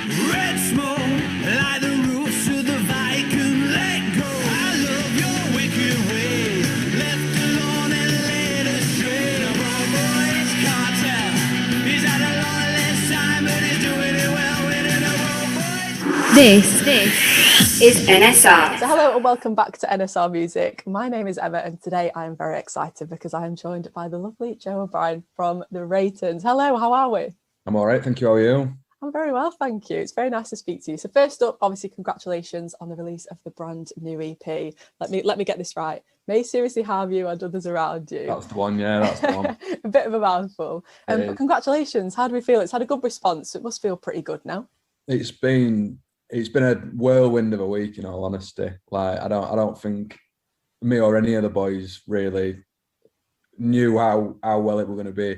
Red smoke, like the roofs of the Viking, let go. I love your wicked ways, left alone and led astray. The wrong boy's cartel, he's had a long less time, but he's doing it well with the wrong boys. This is NSR. So hello and welcome back to NSR Music. My name is Emma and today I am very excited because I am joined by the lovely Joe O'Brien from the Reytons. Hello, how are we? I'm all right, thank you. How are you? I'm very well, thank you. It's very nice to speak to you. So first up, obviously, congratulations on the release of the brand new EP. Let me get this right. May seriously have you and others around you. That's the one, yeah, that's the one. A bit of a mouthful. But congratulations. How do we feel? It's had a good response. It must feel pretty good now. It's been a whirlwind of a week, in all honesty. Like I don't think me or any of the boys really knew how well it was going to be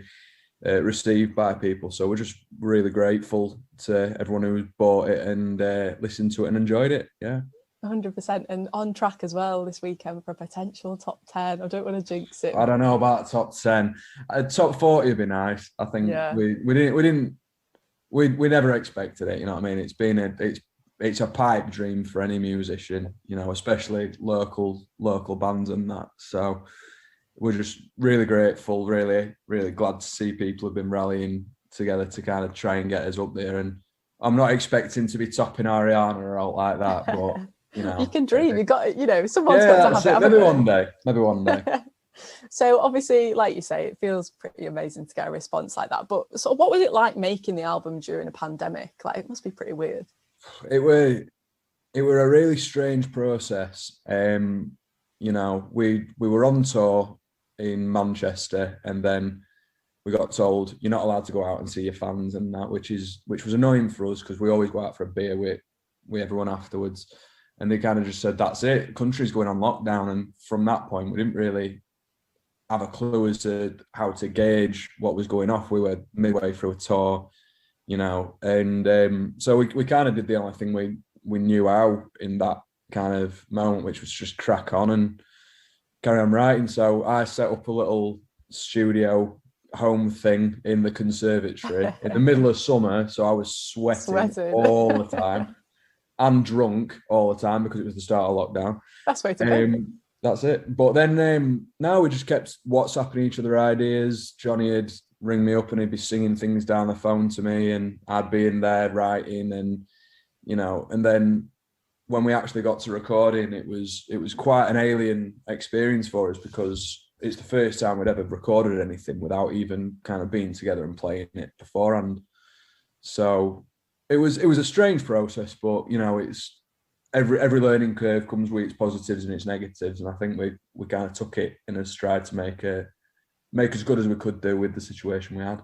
received by people. So we're just really grateful to everyone who bought it and listened to it and enjoyed it. Yeah. 100% and on track as well this weekend for a potential top 10. I don't want to jinx it. I don't know about top 10. Top 40 would be nice. I think we never expected it. You know what I mean? It's a pipe dream for any musician, you know, especially local bands and that. So we're just really grateful, really, really glad to see people have been rallying together to kind of try and get us up there. And I'm not expecting to be topping Ariana or out like that, but you know, you can dream. You got, you know, someone's got to have it. Maybe one day. So obviously, like you say, it feels pretty amazing to get a response like that. But so, what was it like making the album during a pandemic? Like, it must be pretty weird. It were a really strange process. You know, we were on tour in Manchester, and then we got told you're not allowed to go out and see your fans and that, which was annoying for us because we always go out for a beer with everyone afterwards. And they kind of just said, that's it, the country's going on lockdown. And from that point, we didn't really have a clue as to how to gauge what was going off. We were midway through a tour, you know, and so we kind of did the only thing we knew how in that kind of moment, which was just crack on and carry on writing. So I set up a little studio home thing in the conservatory in the middle of summer. So I was sweating all the time and drunk all the time because it was the start of lockdown. That's way to go. That's it. But then now we just kept WhatsApping each other ideas. Johnny would ring me up and he'd be singing things down the phone to me and I'd be in there writing and, you know, and then when we actually got to recording, it was quite an alien experience for us because it's the first time we'd ever recorded anything without even kind of being together and playing it beforehand. So it was a strange process, but you know, it's every learning curve comes with its positives and its negatives, and I think we kind of took it in a stride to make as good as we could do with the situation we had.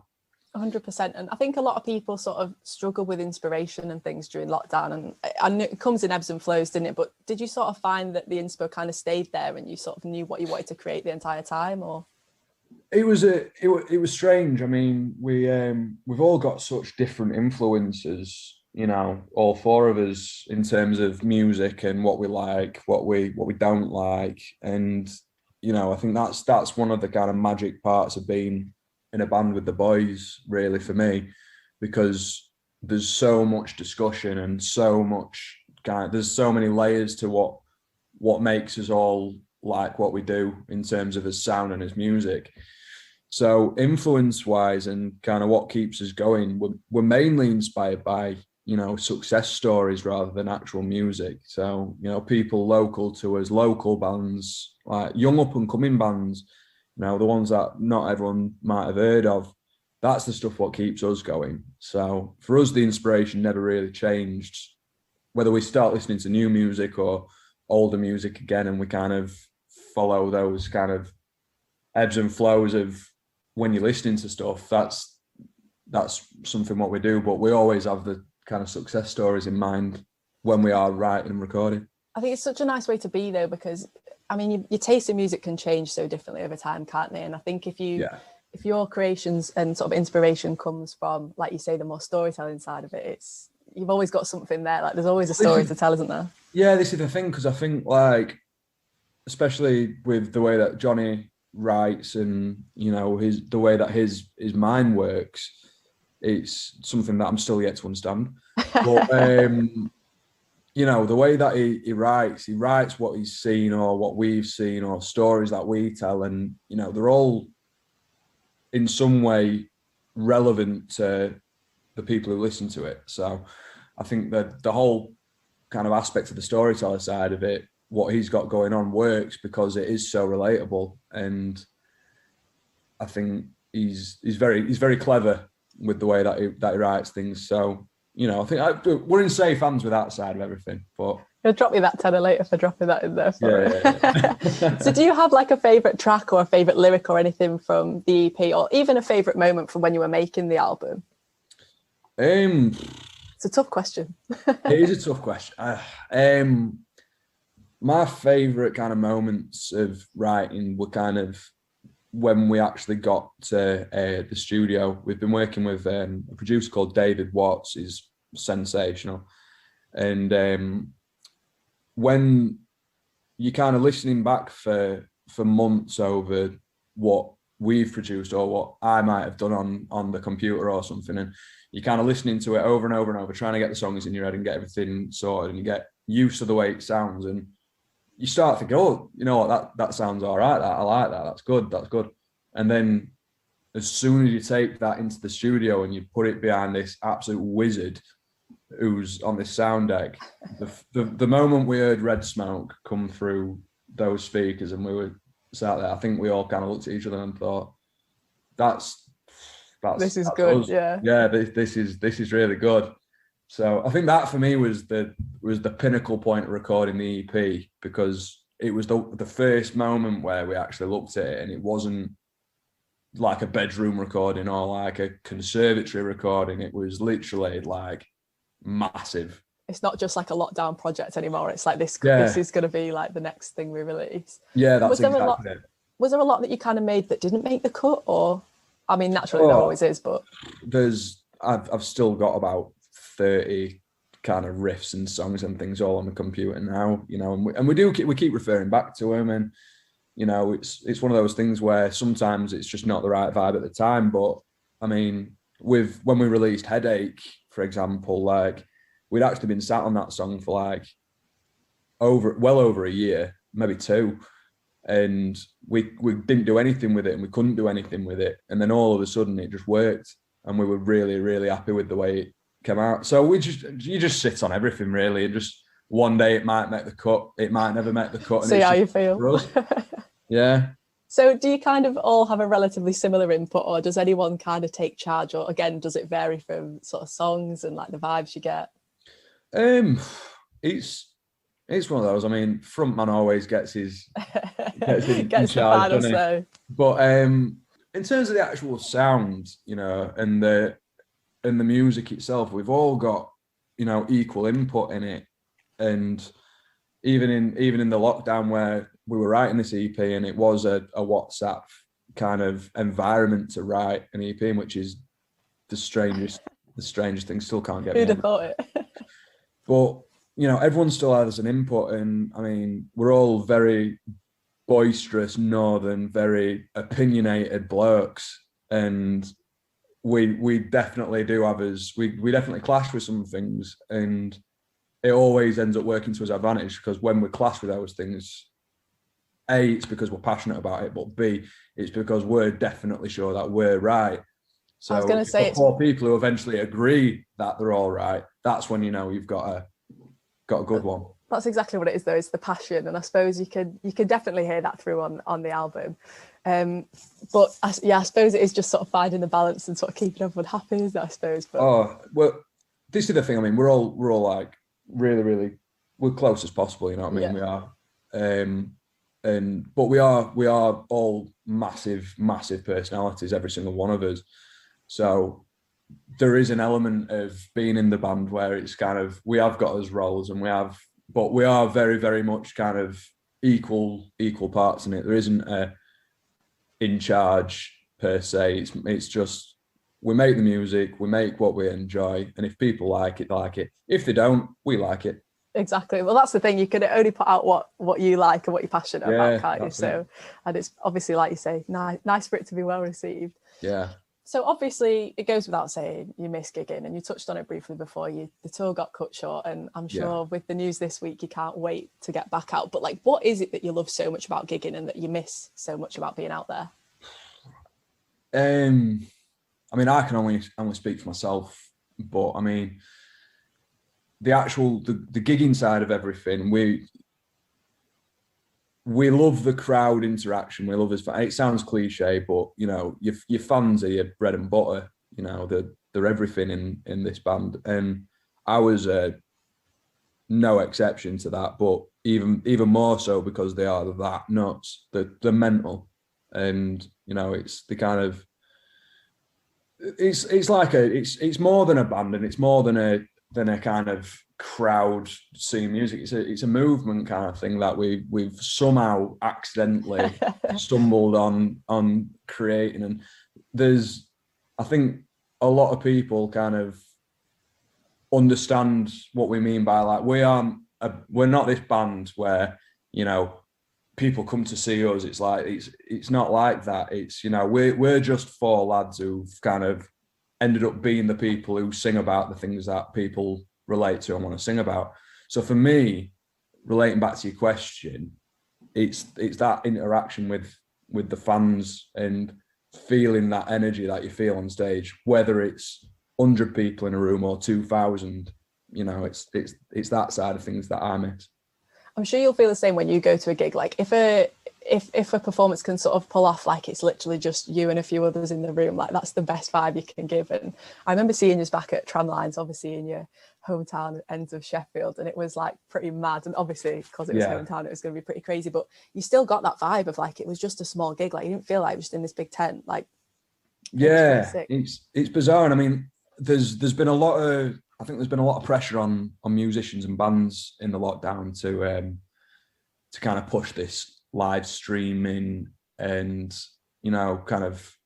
100%. And I think a lot of people sort of struggle with inspiration and things during lockdown, and it comes in ebbs and flows, didn't it? But did you sort of find that the inspo kind of stayed there and you sort of knew what you wanted to create the entire time? Or it was strange. I mean, we've all got such different influences, you know, all four of us, in terms of music and what we like, what we don't like. And you know, I think that's one of the kind of magic parts of being in a band with the boys, really, for me, because there's so much discussion and so much there's so many layers to what makes us all like what we do in terms of his sound and his music. So influence wise and kind of what keeps us going, we're mainly inspired by, you know, success stories rather than actual music. So, you know, people local to us, local bands, like young up and coming bands, you know, the ones that not everyone might have heard of, that's the stuff what keeps us going. So for us, the inspiration never really changed, whether we start listening to new music or older music again, and we kind of follow those kind of ebbs and flows of when you're listening to stuff. That's something what we do, but we always have the kind of success stories in mind when we are writing and recording. I think it's such a nice way to be though, because I mean, your taste in music can change so differently over time, can't they? And I think if your creations and sort of inspiration comes from, like you say, the more storytelling side of it, you've always got something there. Like there's always a story to tell, isn't there? Yeah, this is the thing, because I think, like, especially with the way that Johnny writes and, you know, the way that his mind works, it's something that I'm still yet to understand. But you know, the way that he writes what he's seen or what we've seen or stories that we tell, and you know, they're all in some way relevant to the people who listen to it. So I think that the whole kind of aspect of the storyteller side of it, what he's got going on, works because it is so relatable, and I think he's very clever with the way that he writes things. So you know, I think we're in safe hands with that side of everything. But you'll drop me that tenner later for dropping that in there. Yeah. So do you have like a favourite track or a favourite lyric or anything from the EP, or even a favourite moment from when you were making the album? It's a tough question. It is a tough question. My favourite kind of moments of writing were kind of when we actually got to the studio. We've been working with a producer called David Watts. He's sensational. And when you're kind of listening back for months over what we've produced or what I might have done on the computer or something, and you're kind of listening to it over and over and over, trying to get the songs in your head and get everything sorted, and you get used to the way it sounds, and you start thinking, oh, you know what, that sounds all right, I like that, that's good. And then as soon as you take that into the studio and you put it behind this absolute wizard who's on this sound deck, the moment we heard Red Smoke come through those speakers and we were sat there, I think we all kind of looked at each other and thought, this is good us. Yeah, this is really good. So I think that for me was the pinnacle point of recording the EP, because it was the first moment where we actually looked at it and it wasn't like a bedroom recording or like a conservatory recording. It was literally like massive. It's not just like a lockdown project anymore. It's like this is going to be like the next thing we release. Yeah, that's exactly it. Was there a lot that you kind of made that didn't make the cut? Or, I mean, naturally there always is, but I've still got about 30 kind of riffs and songs and things all on the computer now, you know, and we keep referring back to them, and you know, it's one of those things where sometimes it's just not the right vibe at the time. But I mean, when we released Headache, for example, like we'd actually been sat on that song for like well over a year, maybe 2. And we didn't do anything with it, and we couldn't do anything with it. And then all of a sudden it just worked, and we were really, really happy with the way it came out. So you just sit on everything really, and just one day it might make the cut, it might never make the cut. And see how you feel. Yeah. So do you kind of all have a relatively similar input, or does anyone kind of take charge, or again, does it vary from sort of songs and like the vibes you get? It's one of those. I mean, frontman always gets his gets the final say. But in terms of the actual sound, you know, and the music itself, we've all got, you know, equal input in it. And even in the lockdown where we were writing this EP, and it was a WhatsApp kind of environment to write an EP in, which is the strangest thing. Still can't get. Who'd have thought it? But you know, everyone still has an input, and I mean, we're all very boisterous, northern, very opinionated blokes, and we definitely do have we definitely clash with some things, and it always ends up working to his advantage, because when we clash with those things, A, it's because we're passionate about it, but B, it's because we're definitely sure that we're right. So I was going to say, for people who eventually agree that they're all right, that's when you know you've got a good one. That's exactly what it is, though. It's the passion, and I suppose you could definitely hear that through on the album. But I suppose it is just sort of finding the balance and sort of keeping everyone happy, I suppose. But... Oh well, this is the thing. I mean, we're all like really, really, we're close as possible. You know what I mean? Yeah. We are, but we are all massive personalities, every single one of us. So there is an element of being in the band where it's kind of, we have got us roles, and but we are very, very much kind of equal parts in it. There isn't a in charge per se. It's just, we make the music, we make what we enjoy, and if people like it, they like it. If they don't, we like it. Exactly. Well, that's the thing. You can only put out what you like and what you're passionate about, can't you? So, and it's obviously, like you say, nice for it to be well received. Yeah. So obviously it goes without saying you miss gigging, and you touched on it briefly before. The tour got cut short, and I'm sure with the news this week you can't wait to get back out. But like, what is it that you love so much about gigging and that you miss so much about being out there? I mean, I can only speak for myself, but I mean, the gigging side of everything, we love the crowd interaction. We love his. It sounds cliche, but you know, your fans are your bread and butter. You know, they're everything in this band, and I was no exception to that. But even more so because they are that nuts. They're mental, and you know, it's the kind of. It's like it's more than a band, and it's more than a kind of crowd seeing music. It's a movement kind of thing that we've somehow accidentally stumbled on creating. And there's, I think, a lot of people kind of understand what we mean by like we're not this band where, you know, people come to see us. It's like it's not like that. It's, you know, we're just four lads who've kind of ended up being the people who sing about the things that people relate to and want to sing about. So for me, relating back to your question, it's that interaction with the fans and feeling that energy that you feel on stage, whether it's 100 people in a room or 2,000. You know, it's that side of things that I miss. I'm sure you'll feel the same when you go to a gig. Like if a performance can sort of pull off, like it's literally just you and a few others in the room, like that's the best vibe you can give. And I remember seeing you back at Tramlines, obviously in your hometown ends of Sheffield, and it was like pretty mad. And obviously because it was hometown, it was going to be pretty crazy, but you still got that vibe of like it was just a small gig. Like you didn't feel like it was just in this big tent. Like it's bizarre. And I mean, there's been a lot of pressure on musicians and bands in the lockdown to kind of push this live streaming and, you know, kind of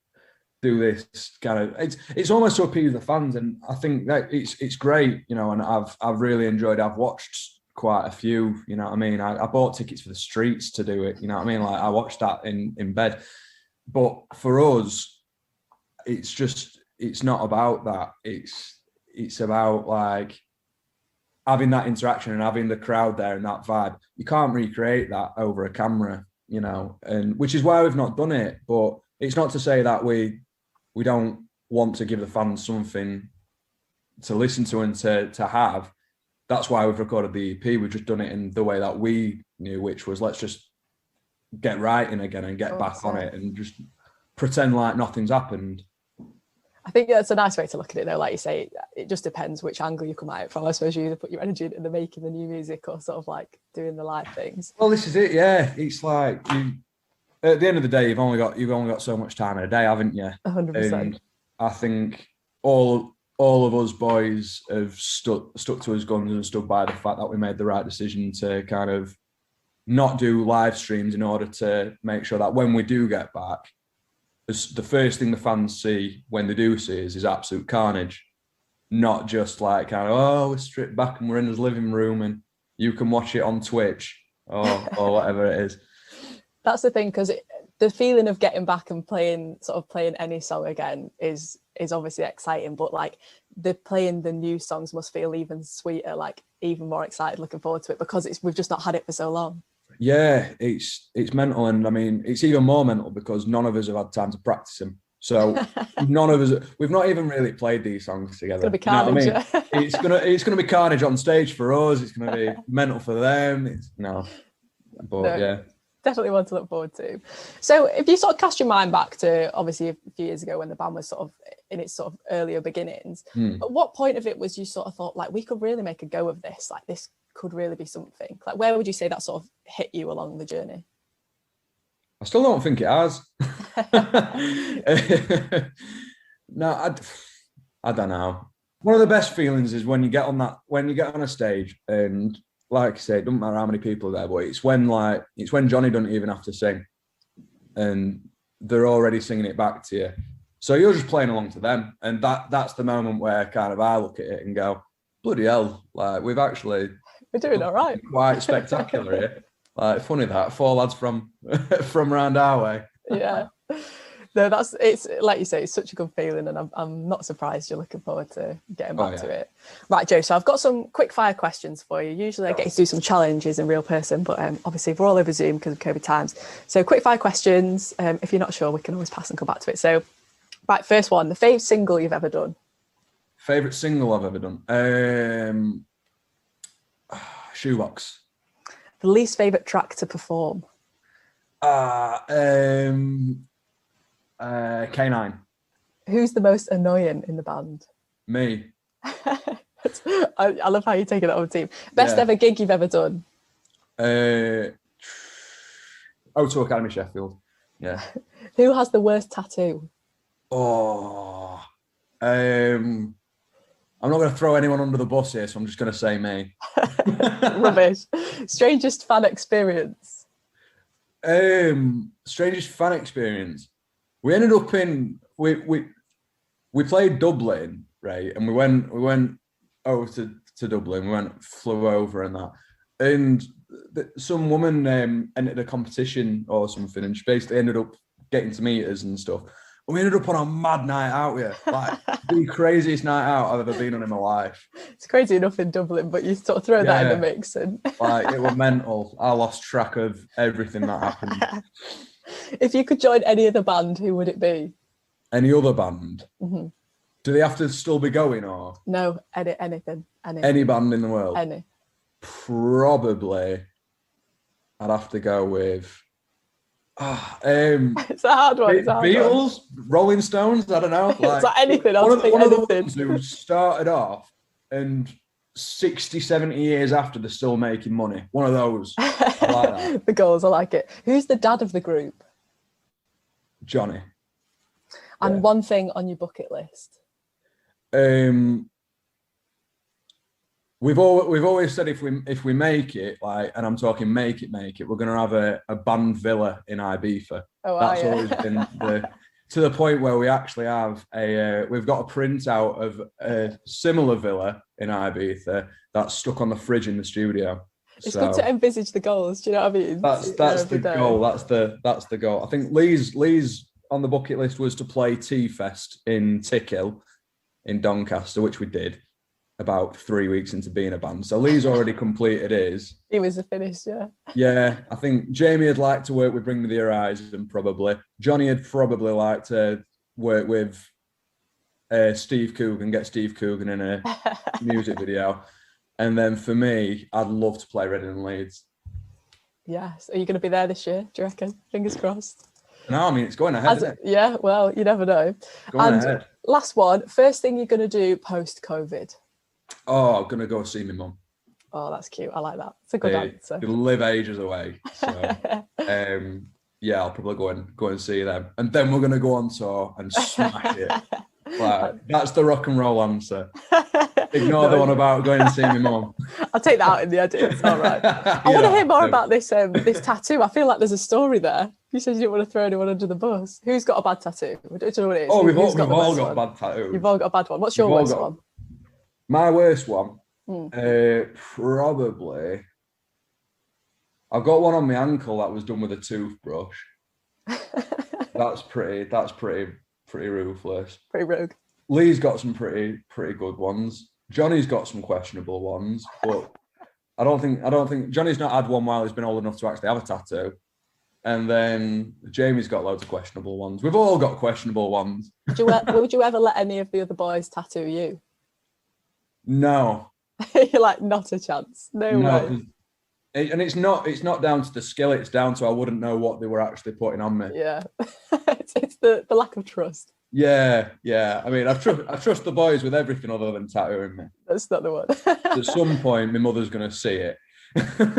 do this kind of, it's almost to appease the fans. And I think that it's great, you know, and I've really enjoyed it. I've watched quite a few, you know what I mean? I bought tickets for the Streets to do it, you know what I mean? Like I watched that in bed. But for us, it's not about that. It's about like having that interaction and having the crowd there and that vibe. You can't recreate that over a camera, you know, and which is why we've not done it. But it's not to say that we don't want to give the fans something to listen to and to have. That's why we've recorded the EP. We've just done it in the way that we knew, which was let's just get writing again and get back on it and just pretend like nothing's happened. I think that's a nice way to look at it, though. Like you say, it just depends which angle you come at it from. I suppose you either put your energy into making the new music or sort of like doing the live things. Well, this is it. Yeah, it's like at the end of the day, you've only got so much time in a day, haven't you? 100%. And I think all of us boys have stuck to his guns and stood by the fact that we made the right decision to kind of not do live streams in order to make sure that when we do get back, the first thing the fans see when they do see us is absolute carnage, not just like kind of, oh, we're stripped back and we're in his living room and you can watch it on Twitch or whatever it is. That's the thing, because the feeling of getting back and playing any song again is obviously exciting, but like playing the new songs must feel even sweeter, like even more excited, looking forward to it, because we've just not had it for so long. Yeah, it's mental, and I mean it's even more mental because none of us have had time to practice them. So none of us, we've not even really played these songs together. It's gonna be carnage. You know what I mean? It's gonna be carnage on stage for us. It's gonna be mental for them. Yeah, definitely one to look forward to. So if you sort of cast your mind back to obviously a few years ago when the band was sort of in its sort of earlier beginnings, at what point of it was you sort of thought like we could really make a go of this? Like this could really be something. Like where would you say that sort of hit you along the journey? I still don't think it has. No, I don't know. One of the best feelings is when you get on a stage and, like I say, it doesn't matter how many people are there, but it's when Johnny doesn't even have to sing and they're already singing it back to you. So you're just playing along to them. And that's the moment where kind of I look at it and go, bloody hell, like we're doing all right. Quite spectacular here. Like funny that 4 lads from round our way. Yeah. No, it's like you say, it's such a good feeling, and I'm not surprised you're looking forward to getting back to it. Right, Joe, so I've got some quick fire questions for you. Usually I get you to do some challenges in real person, but obviously we're all over Zoom because of COVID times. So quick fire questions. If you're not sure, we can always pass and come back to it. So, right, first one, the favourite single you've ever done? Favourite single I've ever done? Shoebox. The least favourite track to perform? K9. Who's the most annoying in the band? Me. I love how you take it on the team. Best ever gig you've ever done? O2 Academy Sheffield. Yeah. Who has the worst tattoo? Oh. I'm not going to throw anyone under the bus here, so I'm just going to say me. Rubbish. Strangest fan experience? Strangest fan experience. We ended up in we played Dublin, right? And we went over to Dublin. Flew over and that. And some woman entered a competition or something, and she basically ended up getting to meet us and stuff. And we ended up on a mad night out here, like the craziest night out I've ever been on in my life. It's crazy enough in Dublin, but you sort of throw that in the mix. And like, it was mental. I lost track of everything that happened. If you could join any other band, who would it be? Any other band? Mm-hmm. Do they have to still be going, or no? Anything. Any band in the world? Any. Probably, I'd have to go with. It's a hard one. Beatles, Rolling Stones. I don't know. Like, it's like anything. One of the ones who started off and 60, 70 years after they're still making money. One of those. I like that. The goals. I like it. Who's the dad of the group? Johnny. And one thing on your bucket list? We've always said if we make it, like, and I'm talking make it, we're going to have a band villa in Ibiza. That's always been to the point where we actually have we've got a printout of a similar villa in Ibiza that's stuck on the fridge in the studio. It's good to envisage the goals. Do you know what I mean? That's the goal. That's the goal. I think Lee's on the bucket list was to play T-Fest in Tickhill in Doncaster, which we did about 3 weeks into being a band. So Lee's already completed his. He was finished, yeah. Yeah, I think Jamie would like to work with Bring Me the Horizon, probably. Johnny would probably like to work with Steve Coogan, get Steve Coogan in a music video. And then for me, I'd love to play Reading and Leeds. Yes. Are you going to be there this year, do you reckon? Fingers crossed. No, I mean, it's going ahead, isn't it? Yeah, well, you never know. Going ahead. Last one, first thing you're going to do post-COVID? Oh, I'm going to go see my mum. Oh, that's cute. I like that. It's a good answer. They live ages away. So, yeah, I'll probably go and see them. And then we're going to go on tour and smash it. Like, that's the rock and roll answer. Ignore the one about going and seeing my mum. I'll take that out in the edit. It's all right. I want to hear more about this this tattoo. I feel like there's a story there. You said you didn't want to throw anyone under the bus. Who's got a bad tattoo? I don't know what it is. Oh, we've all got bad tattoos. You've all got a bad one. What's your worst one? My worst one? Probably. I've got one on my ankle that was done with a toothbrush. That's pretty ruthless. Pretty rogue. Lee's got some pretty good ones. Johnny's got some questionable ones, but I don't think Johnny's not had one while he's been old enough to actually have a tattoo. And then Jamie's got loads of questionable ones. We've all got questionable ones. Would you ever let any of the other boys tattoo you? No. You're like, not a chance. No way. And it's not down to the skill, it's down to I wouldn't know what they were actually putting on me. Yeah. it's the lack of trust. Yeah. I mean, I trust the boys with everything other than tattooing me. That's not the one. At some point, my mother's going to see it.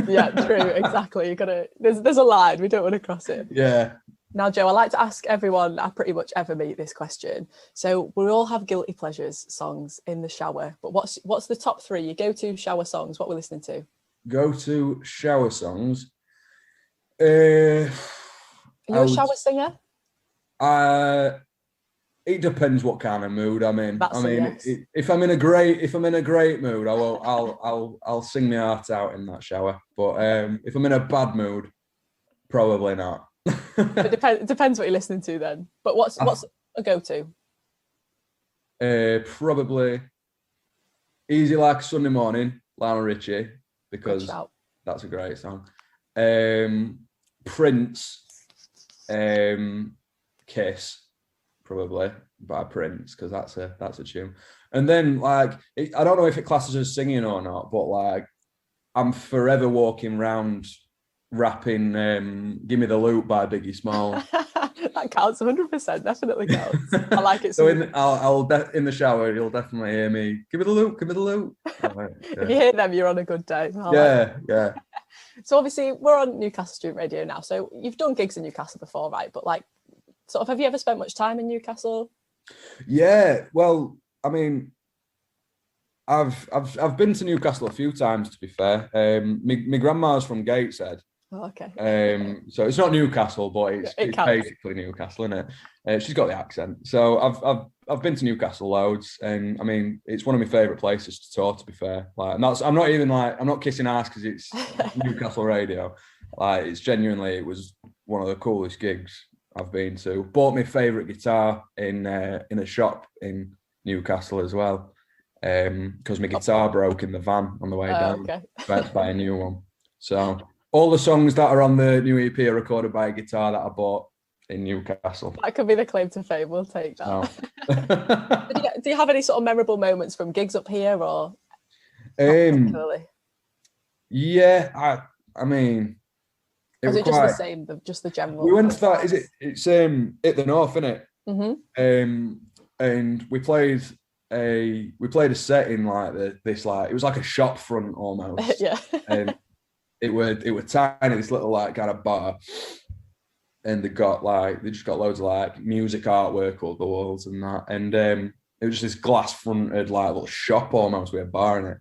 Yeah, true, exactly. There's a line, we don't want to cross it. Yeah. Now, Joe, I like to ask everyone I pretty much ever meet this question. So we all have guilty pleasures songs in the shower, but what's the top three? Your go-to shower songs, what we're listening to? Go-to shower songs? Are you a shower singer? It depends what kind of mood I'm in. Yes. If I'm in a great mood, I'll sing my heart out in that shower. But if I'm in a bad mood, probably not. It depends what you're listening to then. But what's a go-to? Probably Easy Like a Sunday Morning, Lionel Richie, because that's a great song. Prince, Kiss, probably by Prince, because that's a tune. And then I don't know if it classes as singing or not, but like I'm forever walking around rapping "Give Me the Loot" by Biggie Smalls. That counts 100%, definitely counts. I like it. So in the shower, you'll definitely hear me, "Give me the loot, give me the loot." Right, yeah. If you hear them, you're on a good day. Yeah. So obviously we're on Newcastle Student Radio now. So you've done gigs in Newcastle before, right? But like, sort of, have you ever spent much time in Newcastle? Yeah, well, I mean, I've been to Newcastle a few times, to be fair. My grandma's from Gateshead. Oh, okay. So it's not Newcastle, but it's basically Newcastle, isn't it? She's got the accent. So I've been to Newcastle loads, and I mean, it's one of my favourite places to tour, to be fair. Like, and I'm not kissing ass because it's Newcastle radio. Like, it's genuinely, it was one of the coolest gigs I've been to. Bought my favourite guitar in a shop in Newcastle as well, because my guitar broke in the van on the way down. Okay. So I had to buy a new one. So all the songs that are on the new EP are recorded by a guitar that I bought in Newcastle. That could be the claim to fame. We'll take that. Oh. Do you have any sort of memorable moments from gigs up here, or? Yeah, I mean, it was just the same, just the general. We went to that. It's at the North, isn't it? Mm-hmm. And we played a set in like this it was like a shop front almost. Yeah. And it were tiny, this little like kind of bar, and they just got loads of like music artwork all the walls and that, and it was just this glass fronted like little shop almost with a bar in it,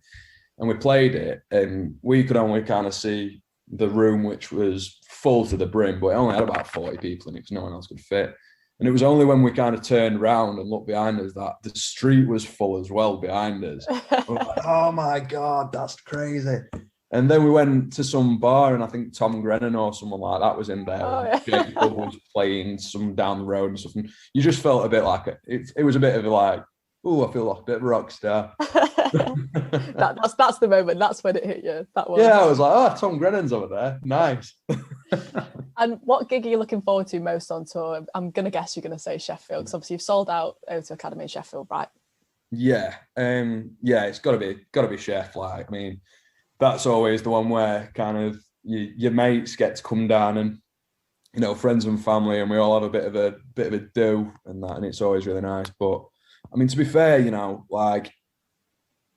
and we played it, and we could only kind of see the room, which was full to the brim, but it only had about 40 people in it because no one else could fit. And it was only when we kind of turned around and looked behind us that the street was full as well behind us. We're like, oh my God, that's crazy. And then we went to some bar, and I think Tom Grennan or someone like that was in there. Oh, yeah. Jake was playing some down the road and stuff. And you just felt a bit like it was a bit of like, oh, I feel like a bit of a rock star. That's the moment. That's when it hit you. That was. Yeah, I was like, oh, Tom Grennan's over there. Nice. And what gig are you looking forward to most on tour? I'm going to guess you're going to say Sheffield, because obviously you've sold out O2 Academy in Sheffield, right? Yeah. It's got to be Chef. Like, I mean, that's always the one where kind of your mates get to come down, and, you know, friends and family, and we all have a bit of a do and that, and it's always really nice. But I mean, to be fair, you know, like,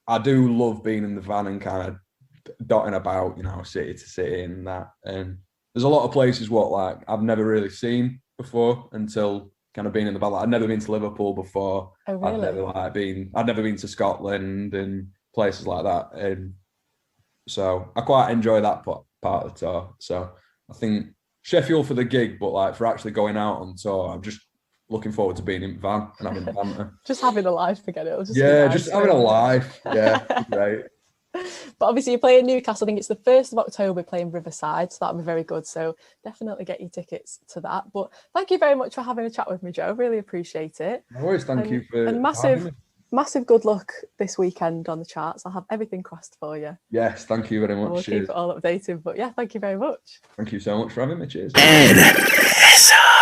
I do love being in the van and kind of dotting about, you know, city to city and that. And there's a lot of places like I've never really seen before until kind of being in the van. Like, I'd never been to Liverpool before. Oh, really? I'd never been to Scotland and places like that. And so I quite enjoy that part of the tour. So I think Sheffield for the gig, but like for actually going out on tour, I'm just looking forward to being in the van and having banter. Just having a life, forget it. Just having a life. Yeah, great. But obviously you play in Newcastle. I think it's the 1st of October, playing Riverside, so that'll be very good. So definitely get your tickets to that. But thank you very much for having a chat with me, Joe. Really appreciate it. No worries, thank you for massive good luck this weekend on the charts. I'll have everything crossed for you. Yes, thank you very much. We'll keep it all updated. But yeah, thank you very much. Thank you so much for having me. Cheers. NSR.